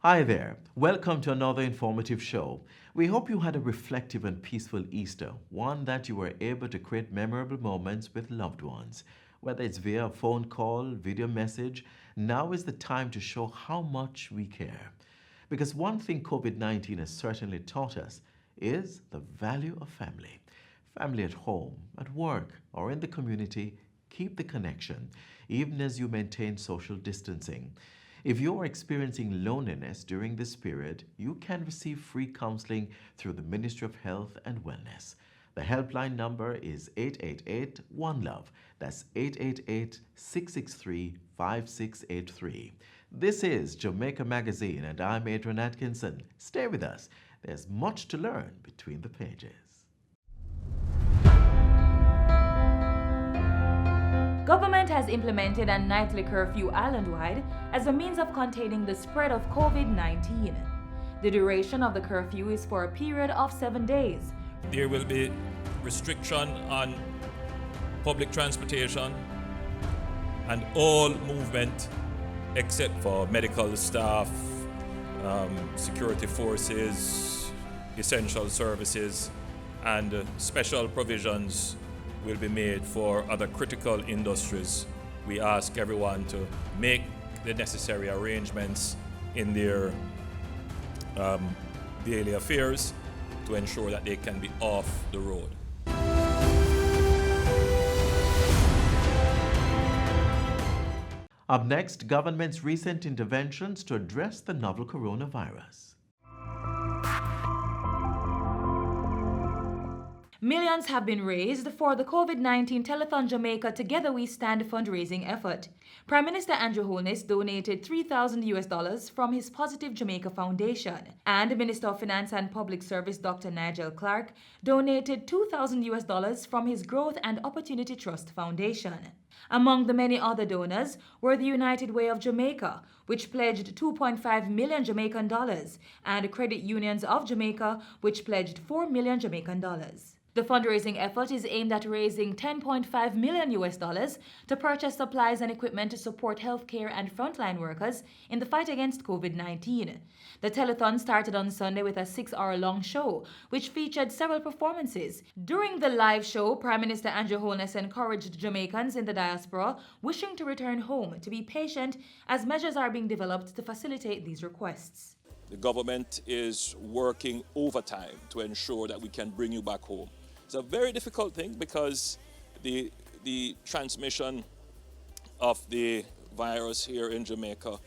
Hi there. Welcome to another informative show. We hope you had a reflective and peaceful Easter, one that you were able to create memorable moments with loved ones. Whether it's via a phone call, video message, now is the time to show how much we care. Because one thing COVID-19 has certainly taught us is the value of family. Family at home, at work, or in the community, keep the connection, even as you maintain social distancing. If you're experiencing loneliness during this period, you can receive free counseling through the Ministry of Health and Wellness. The helpline number is 888-1LOVE. That's 888-663-5683. This is Jamaica Magazine, and I'm Adrian Atkinson. Stay with us. There's much to learn between the pages. Government has implemented a nightly curfew island-wide as a means of containing the spread of COVID-19. The duration of the curfew is for a period of 7 days. There will be restriction on public transportation and all movement except for medical staff, security forces, essential services, and special provisions will be made for other critical industries. We ask everyone to make the necessary arrangements in their daily affairs to ensure that they can be off the road. Up next, government's recent interventions to address the novel coronavirus. Millions have been raised for the COVID-19 Telethon Jamaica Together We Stand fundraising effort. Prime Minister Andrew Holness donated $3,000 from his Positive Jamaica Foundation, and Minister of Finance and Public Service Dr. Nigel Clark donated $2,000 from his Growth and Opportunity Trust Foundation. Among the many other donors were the United Way of Jamaica, which pledged $2.5 million Jamaican dollars, and Credit Unions of Jamaica, which pledged $4 million Jamaican dollars. The fundraising effort is aimed at raising $10.5 million to purchase supplies and equipment to support healthcare and frontline workers in the fight against COVID-19. The telethon started on Sunday with a 6-hour-long show, which featured several performances. During the live show, Prime Minister Andrew Holness encouraged Jamaicans in the diaspora wishing to return home to be patient as measures are being developed to facilitate these requests. The government is working overtime to ensure that we can bring you back home. It's a very difficult thing because the transmission of the virus here in Jamaica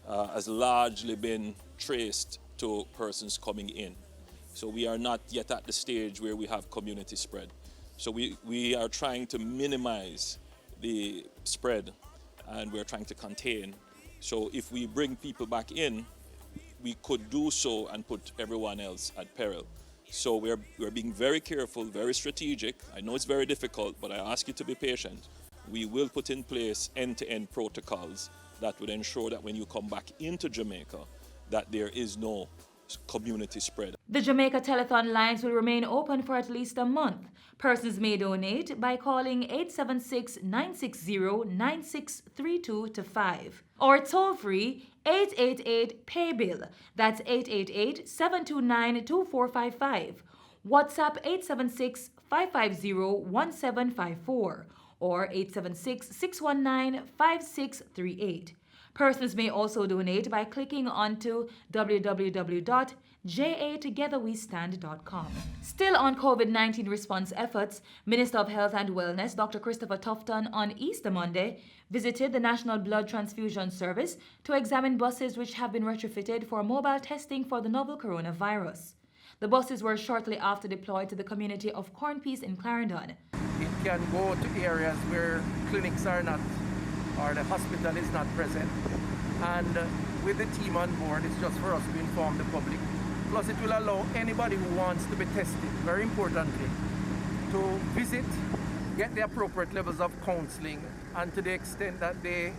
has largely been traced to persons coming in. So we are not yet at the stage where we have community spread. So we are trying to minimize the spread and we're trying to contain. So if we bring people back in, we could do so and put everyone else at peril. So we're being very careful, very strategic. I know it's very difficult, but I ask you to be patient. We will put in place end-to-end protocols that would ensure that when you come back into Jamaica, that there is no community spread. The Jamaica Telethon lines will remain open for at least a month. Persons may donate by calling 876-960-9632 to 5 or toll-free 888-PAY-BILL. That's 888-729-2455. WhatsApp 876-550-1754 or 876-619-5638. Persons may also donate by clicking onto www.jatogetherwestand.com. Still on COVID-19 response efforts, Minister of Health and Wellness Dr. Christopher Tufton on Easter Monday visited the National Blood Transfusion Service to examine buses which have been retrofitted for mobile testing for the novel coronavirus. The buses were shortly after deployed to the community of Cornpeace in Clarendon. It can go to areas where clinics are not or the hospital is not present. And with the team on board, it's just for us to inform the public. Plus it will allow anybody who wants to be tested, very importantly, to visit, get the appropriate levels of counseling, and to the extent that they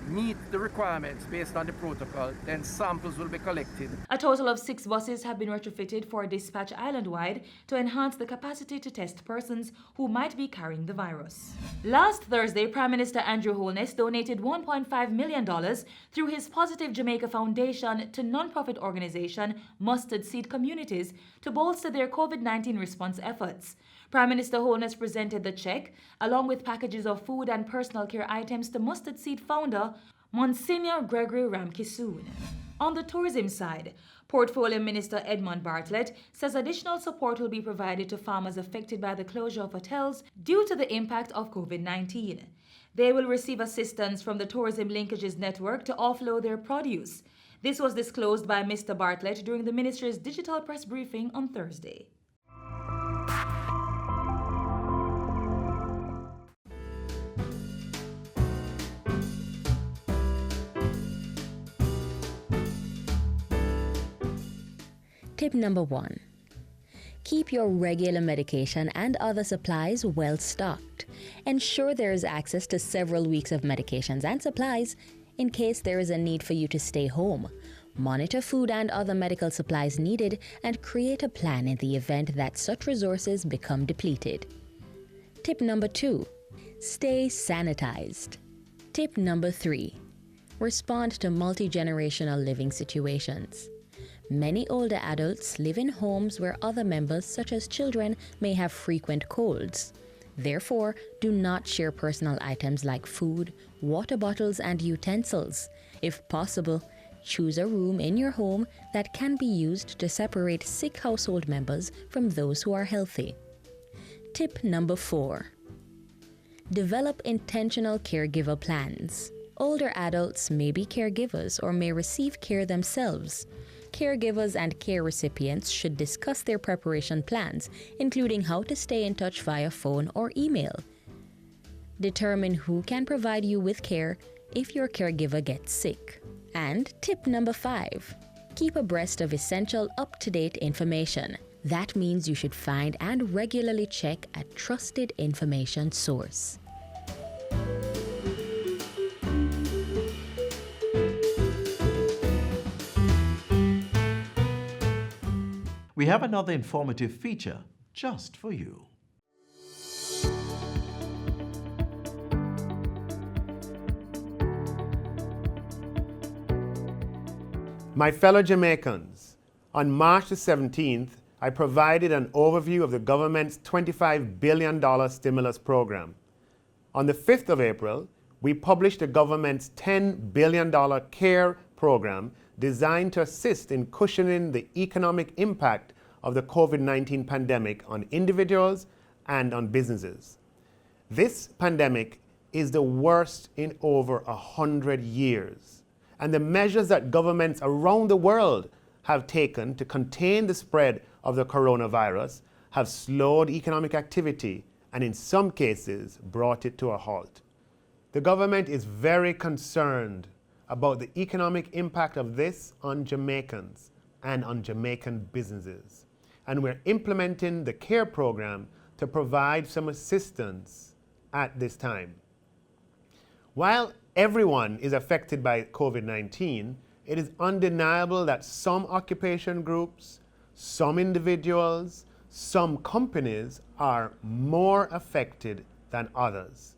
meet the requirements based on the protocol, then samples will be collected. A total of 6 buses have been retrofitted for dispatch island-wide to enhance the capacity to test persons who might be carrying the virus. Last Thursday, Prime Minister Andrew Holness donated $1.5 million through his Positive Jamaica Foundation to non-profit organization Mustard Seed Communities to bolster their COVID-19 response efforts. Prime Minister Holness presented the check, along with packages of food and personal care items to Mustard Seed founder Monsignor Gregory Ramkisoon. On the tourism side, Portfolio Minister Edmund Bartlett says additional support will be provided to farmers affected by the closure of hotels due to the impact of COVID-19. They will receive assistance from the Tourism Linkages Network to offload their produce. This was disclosed by Mr. Bartlett during the ministry's digital press briefing on Thursday. Tip number 1. Keep your regular medication and other supplies well stocked. Ensure there is access to several weeks of medications and supplies in case there is a need for you to stay home. Monitor food and other medical supplies needed and create a plan in the event that such resources become depleted. Tip number 2. Stay sanitized. Tip number 3. Respond to multi-generational living situations. Many older adults live in homes where other members, such as children, may have frequent colds. Therefore, do not share personal items like food, water bottles, and utensils. If possible, choose a room in your home that can be used to separate sick household members from those who are healthy. Tip number 4. Develop intentional caregiver plans. Older adults may be caregivers or may receive care themselves. Caregivers and care recipients should discuss their preparation plans, including how to stay in touch via phone or email. Determine who can provide you with care if your caregiver gets sick. And tip number 5, keep abreast of essential up-to-date information. That means you should find and regularly check a trusted information source. We have another informative feature just for you. My fellow Jamaicans, on March the 17th, I provided an overview of the government's $25 billion stimulus program. On the 5th of April, we published the government's $10 billion CARE program designed to assist in cushioning the economic impact of the COVID-19 pandemic on individuals and on businesses. This pandemic is the worst in over 100 years, and the measures that governments around the world have taken to contain the spread of the coronavirus have slowed economic activity and in some cases brought it to a halt. The government is very concerned about the economic impact of this on Jamaicans and on Jamaican businesses. And we're implementing the CARE program to provide some assistance at this time. While everyone is affected by COVID-19, it is undeniable that some occupation groups, some individuals, some companies are more affected than others.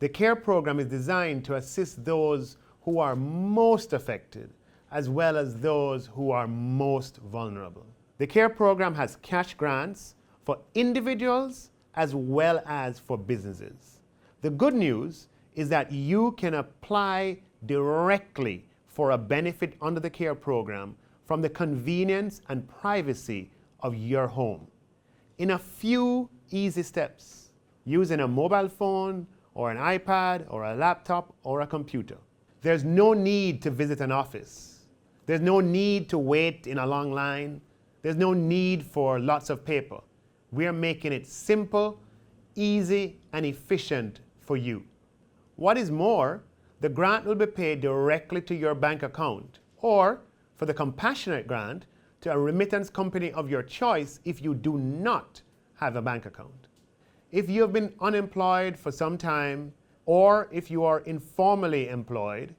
The CARE program is designed to assist those who are most affected, as well as those who are most vulnerable. The CARE program has cash grants for individuals as well as for businesses. The good news is that you can apply directly for a benefit under the CARE program from the convenience and privacy of your home. In a few easy steps, using a mobile phone or an iPad or a laptop or a computer. There's no need to visit an office. There's no need to wait in a long line. There's no need for lots of paper. We're making it simple, easy, and efficient for you. What is more, the grant will be paid directly to your bank account, or for the compassionate grant, to a remittance company of your choice if you do not have a bank account. If you have been unemployed for some time, or if you are informally employed,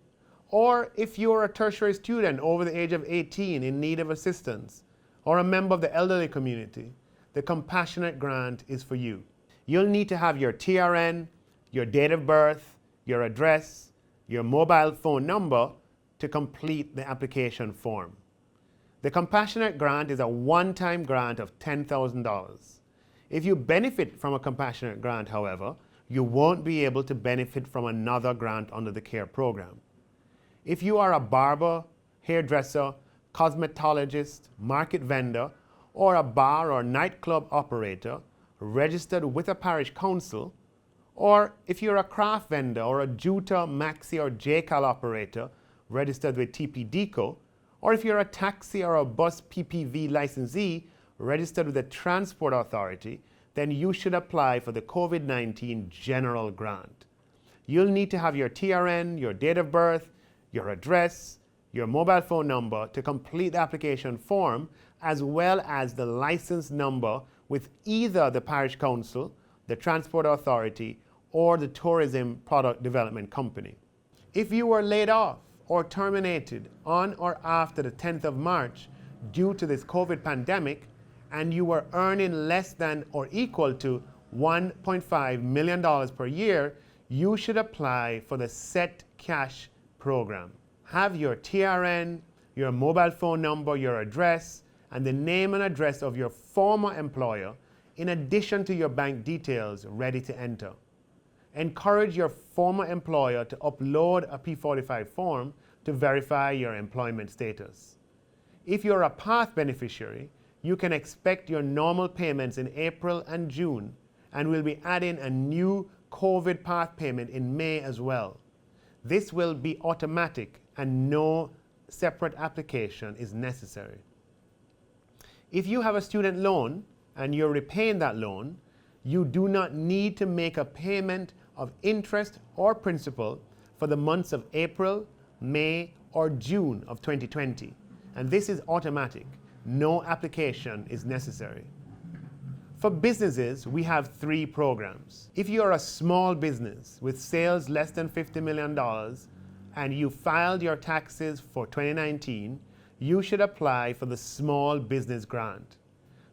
Or if you're a tertiary student over the age of 18 in need of assistance, or a member of the elderly community, the Compassionate Grant is for you. You'll need to have your TRN, your date of birth, your address, your mobile phone number to complete the application form. The Compassionate Grant is a one-time grant of $10,000. If you benefit from a Compassionate Grant, however, you won't be able to benefit from another grant under the CARE program. If you are a barber, hairdresser, cosmetologist, market vendor, or a bar or nightclub operator registered with a parish council, or if you're a craft vendor or a Juta, Maxi, or JCal operator registered with TPDCO, or if you're a taxi or a bus PPV licensee registered with the Transport Authority, then you should apply for the COVID-19 General Grant. You'll need to have your TRN, your date of birth, your address, your mobile phone number to complete the application form, as well as the license number with either the parish council, the Transport Authority, or the Tourism Product Development Company. If you were laid off or terminated on or after the 10th of March due to this COVID pandemic, and you were earning less than or equal to $1.5 million per year, you should apply for the Set Cash program. Have your TRN, your mobile phone number, your address, and the name and address of your former employer, in addition to your bank details, ready to enter. Encourage your former employer to upload a P45 form to verify your employment status. If you're a PATH beneficiary, you can expect your normal payments in April and June, and we'll be adding a new COVID PATH payment in May as well. This will be automatic and no separate application is necessary. If you have a student loan and you're repaying that loan, you do not need to make a payment of interest or principal for the months of April, May, or June of 2020. And this is automatic. No application is necessary. For businesses, we have 3 programs. If you're a small business with sales less than $50 million and you filed your taxes for 2019, you should apply for the Small Business Grant.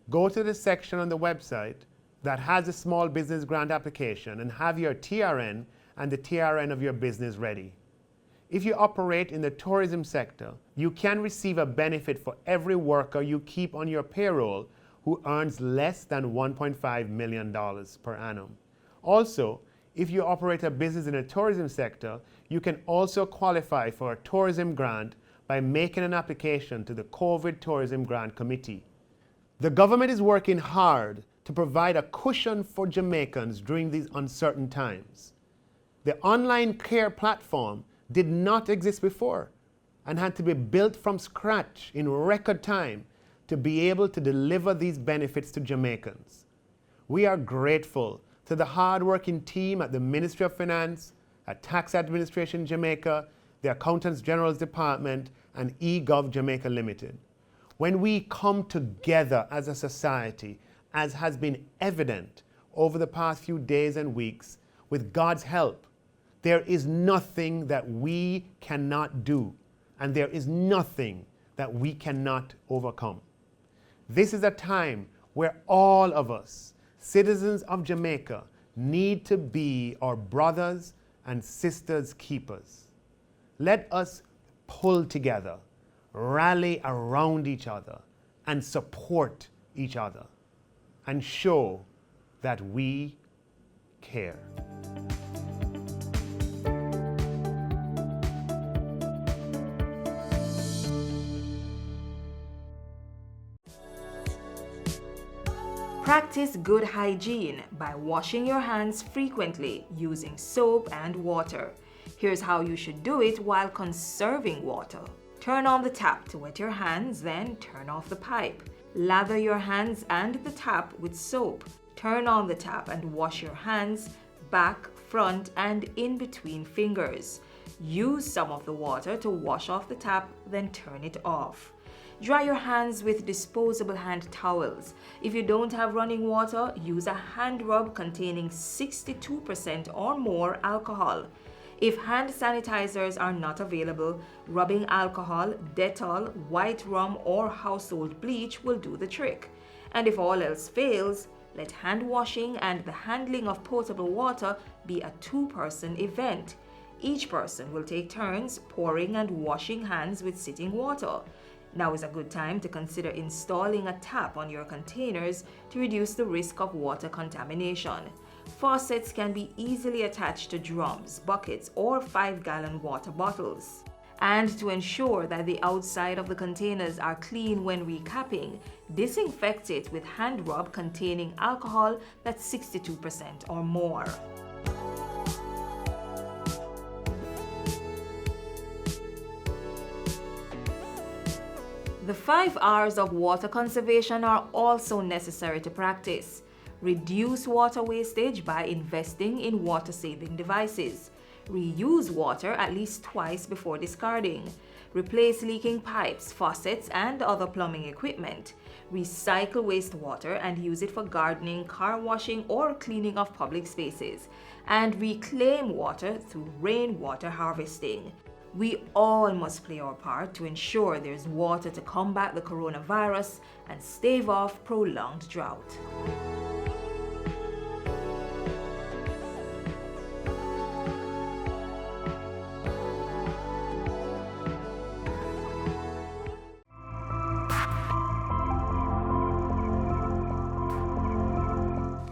Go to the section on the website that has a Small Business Grant application and have your TRN and the TRN of your business ready. If you operate in the tourism sector, you can receive a benefit for every worker you keep on your payroll who earns less than $1.5 million per annum. Also, if you operate a business in the tourism sector, you can also qualify for a tourism grant by making an application to the COVID Tourism Grant Committee. The government is working hard to provide a cushion for Jamaicans during these uncertain times. The online care platform did not exist before and had to be built from scratch in record time to be able to deliver these benefits to Jamaicans. We are grateful to the hard-working team at the Ministry of Finance, at Tax Administration Jamaica, the Accountants General's Department, and eGov Jamaica Limited. When we come together as a society, as has been evident over the past few days and weeks, with God's help, there is nothing that we cannot do, and there is nothing that we cannot overcome. This is a time where all of us, citizens of Jamaica, need to be our brothers and sisters' keepers. Let us pull together, rally around each other, and support each other, and show that we care. Practice good hygiene by washing your hands frequently using soap and water. Here's how you should do it while conserving water. Turn on the tap to wet your hands, then turn off the pipe. Lather your hands and the tap with soap. Turn on the tap and wash your hands, back, front, and in between fingers. Use some of the water to wash off the tap, then turn it off. Dry your hands with disposable hand towels. If you don't have running water, use a hand rub containing 62% or more alcohol. If hand sanitizers are not available, rubbing alcohol, Dettol, white rum, or household bleach will do the trick. And if all else fails, let hand washing and the handling of potable water be a two-person event. Each person will take turns pouring and washing hands with sitting water. Now is a good time to consider installing a tap on your containers to reduce the risk of water contamination. Faucets can be easily attached to drums, buckets, or 5-gallon water bottles. And to ensure that the outside of the containers are clean when recapping, disinfect it with hand rub containing alcohol that's 62% or more. The 5 R's of water conservation are also necessary to practice. Reduce water wastage by investing in water-saving devices. Reuse water at least twice before discarding. Replace leaking pipes, faucets, and other plumbing equipment. Recycle wastewater and use it for gardening, car washing, or cleaning of public spaces. And reclaim water through rainwater harvesting. We all must play our part to ensure there's water to combat the coronavirus and stave off prolonged drought.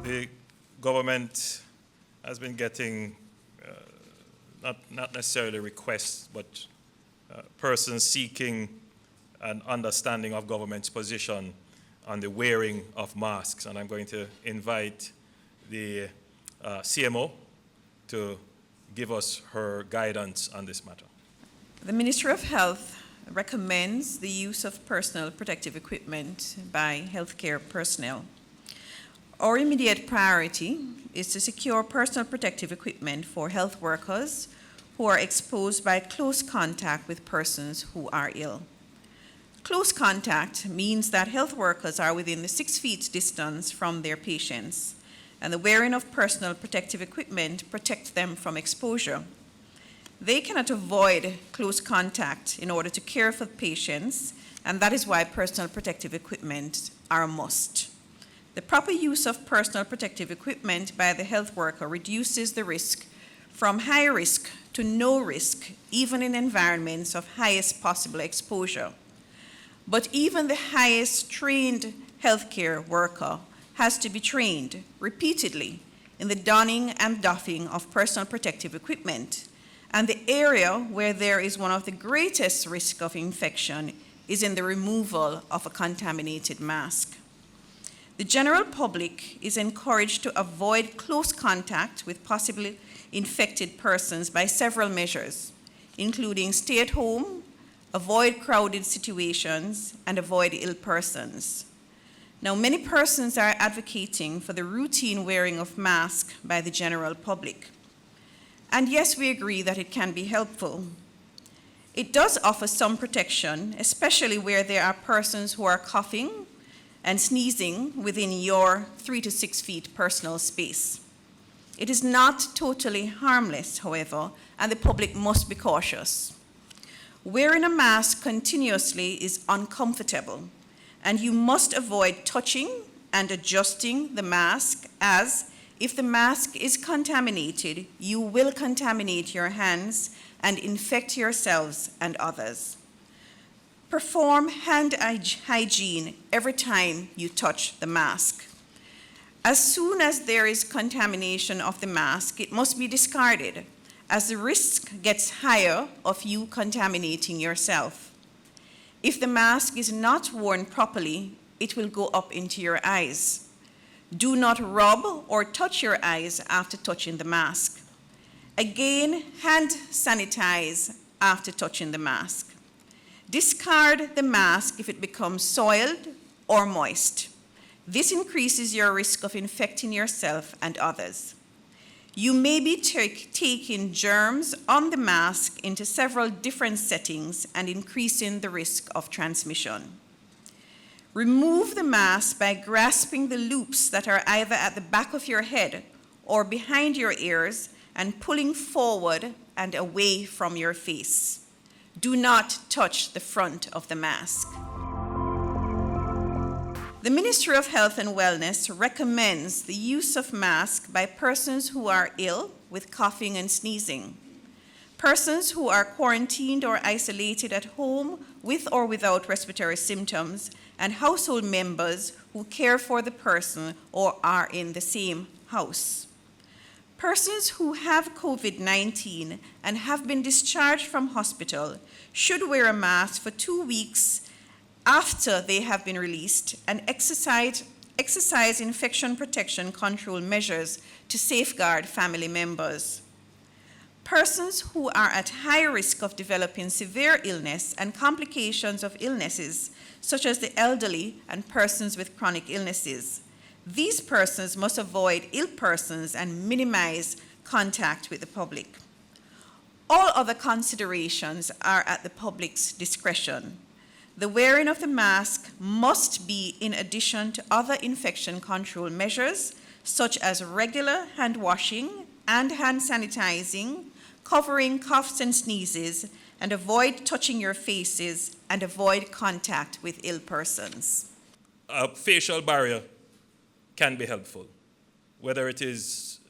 The government has been getting not necessarily requests, but persons seeking an understanding of government's position on the wearing of masks. And I'm going to invite the CMO to give us her guidance on this matter. The Ministry of Health recommends the use of personal protective equipment by healthcare personnel. Our immediate priority is to secure personal protective equipment for health workers who are exposed by close contact with persons who are ill. Close contact means that health workers are within the 6 feet distance from their patients, and the wearing of personal protective equipment protects them from exposure. They cannot avoid close contact in order to care for patients, and that is why personal protective equipment are a must. The proper use of personal protective equipment by the health worker reduces the risk from high risk to no risk, even in environments of highest possible exposure. But even the highest trained healthcare worker has to be trained repeatedly in the donning and doffing of personal protective equipment. And the area where there is one of the greatest risk of infection is in the removal of a contaminated mask. The general public is encouraged to avoid close contact with possibly infected persons by several measures, including stay at home, avoid crowded situations, and avoid ill persons. Now, many persons are advocating for the routine wearing of masks by the general public. And yes, we agree that it can be helpful. It does offer some protection, especially where there are persons who are coughing and sneezing within your 3 to 6 feet personal space. It is not totally harmless, however, and the public must be cautious. Wearing a mask continuously is uncomfortable, and you must avoid touching and adjusting the mask, as if the mask is contaminated, you will contaminate your hands and infect yourselves and others. Perform hand hygiene every time you touch the mask. As soon as there is contamination of the mask, it must be discarded, as the risk gets higher of you contaminating yourself. If the mask is not worn properly, it will go up into your eyes. Do not rub or touch your eyes after touching the mask. Again, hand sanitize after touching the mask. Discard the mask if it becomes soiled or moist. This increases your risk of infecting yourself and others. You may be taking germs on the mask into several different settings and increasing the risk of transmission. Remove the mask by grasping the loops that are either at the back of your head or behind your ears and pulling forward and away from your face. Do not touch the front of the mask. The Ministry of Health and Wellness recommends the use of masks by persons who are ill with coughing and sneezing, persons who are quarantined or isolated at home with or without respiratory symptoms, and household members who care for the person or are in the same house. Persons who have COVID-19 and have been discharged from hospital should wear a mask for 2 weeks after they have been released and exercise infection protection control measures to safeguard family members. Persons who are at high risk of developing severe illness and complications of illnesses, such as the elderly and persons with chronic illnesses. These persons must avoid ill persons and minimize contact with the public. All other considerations are at the public's discretion. The wearing of the mask must be in addition to other infection control measures, such as regular hand washing and hand sanitizing, covering coughs and sneezes, and avoid touching your faces and avoid contact with ill persons. A facial barrier can be helpful, whether it is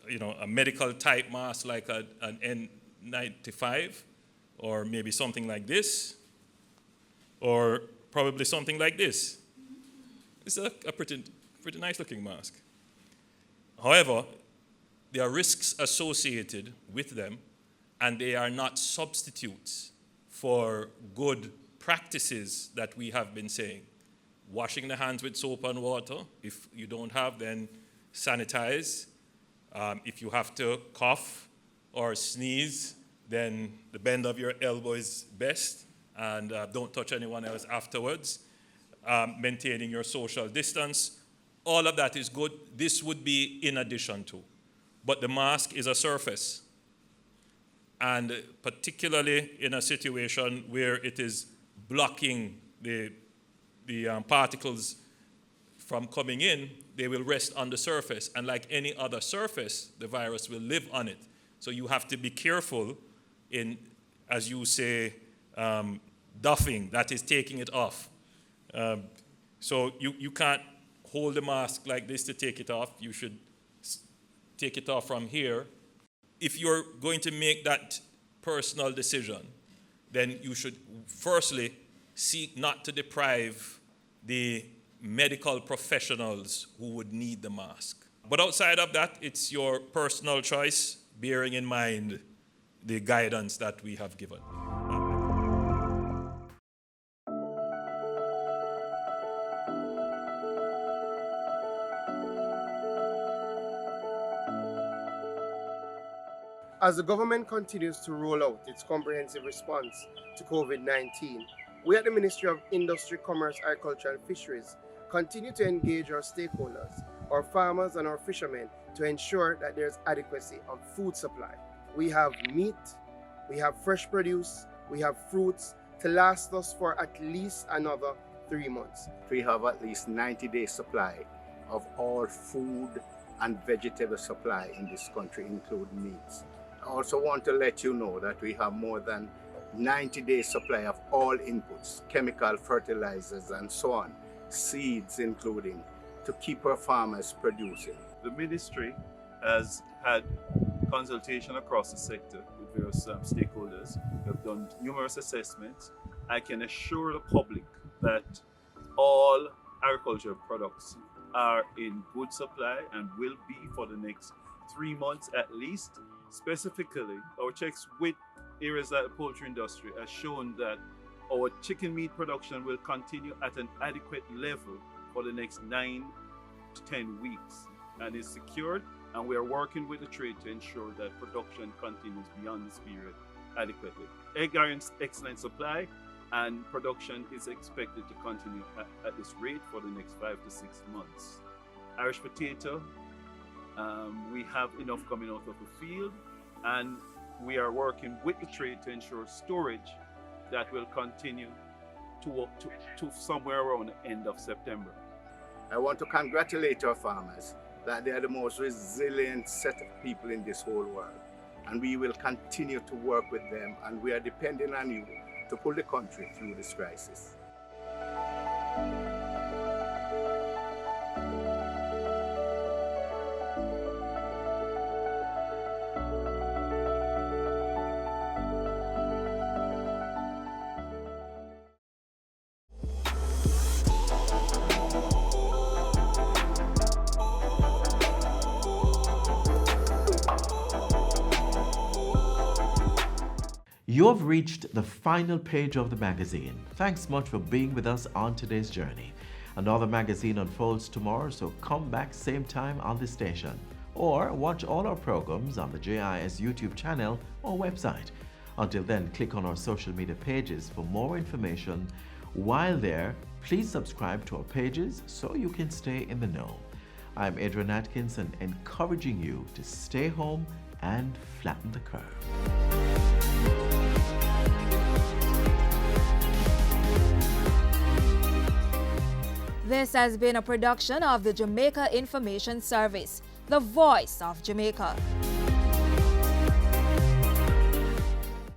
a medical type mask like an N95, or maybe something like this, or probably something like this. It's a pretty nice looking mask. However, there are risks associated with them, and they are not substitutes for good practices that we have been saying. Washing the hands with soap and water. If you don't have, then sanitize. If you have to cough or sneeze, then the bend of your elbow is best, and don't touch anyone else afterwards. Maintaining your social distance. All of that is good. This would be in addition to. But the mask is a surface. And particularly in a situation where it is blocking the particles from coming in, they will rest on the surface. And like any other surface, the virus will live on it. So you have to be careful in, as you say, doffing, that is taking it off. So you can't hold the mask like this to take it off. You should take it off from here. If you're going to make that personal decision, then you should firstly seek not to deprive the medical professionals who would need the mask. But outside of that, it's your personal choice, bearing in mind the guidance that we have given. As the government continues to roll out its comprehensive response to COVID-19, we at the Ministry of Industry, Commerce, Agriculture and Fisheries continue to engage our stakeholders, our farmers and our fishermen to ensure that there's adequacy of food supply. We have meat, we have fresh produce, we have fruits to last us for at least another 3 months. We have at least 90-day supply of all food and vegetable supply in this country, including meats. I also want to let you know that we have more than 90-day supply of all inputs, chemical fertilizers and so on, seeds including, to keep our farmers producing. The ministry has had consultation across the sector with various stakeholders. We have done numerous assessments. I can assure the public that all agricultural products are in good supply and will be for the next 3 months at least. Specifically, our checks with areas like the poultry industry has shown that our chicken meat production will continue at an adequate level for the next 9 to 10 weeks and is secured, and we are working with the trade to ensure that production continues beyond this period adequately. Egg are in excellent supply, and production is expected to continue at this rate for the next 5 to 6 months. Irish potato, we have enough coming out of the field, and we are working with the trade to ensure storage that will continue to somewhere around the end of September. I want to congratulate our farmers that they are the most resilient set of people in this whole world. and we will continue to work with them, and we are depending on you to pull the country through this crisis. You have reached the final page of the magazine. Thanks much for being with us on today's journey. Another magazine unfolds tomorrow, so come back same time on this station. Or watch all our programs on the JIS YouTube channel or website. Until then, click on our social media pages for more information. While there, please subscribe to our pages so you can stay in the know. I'm Adrian Atkinson, encouraging you to stay home and flatten the curve. This has been a production of the Jamaica Information Service, the voice of Jamaica.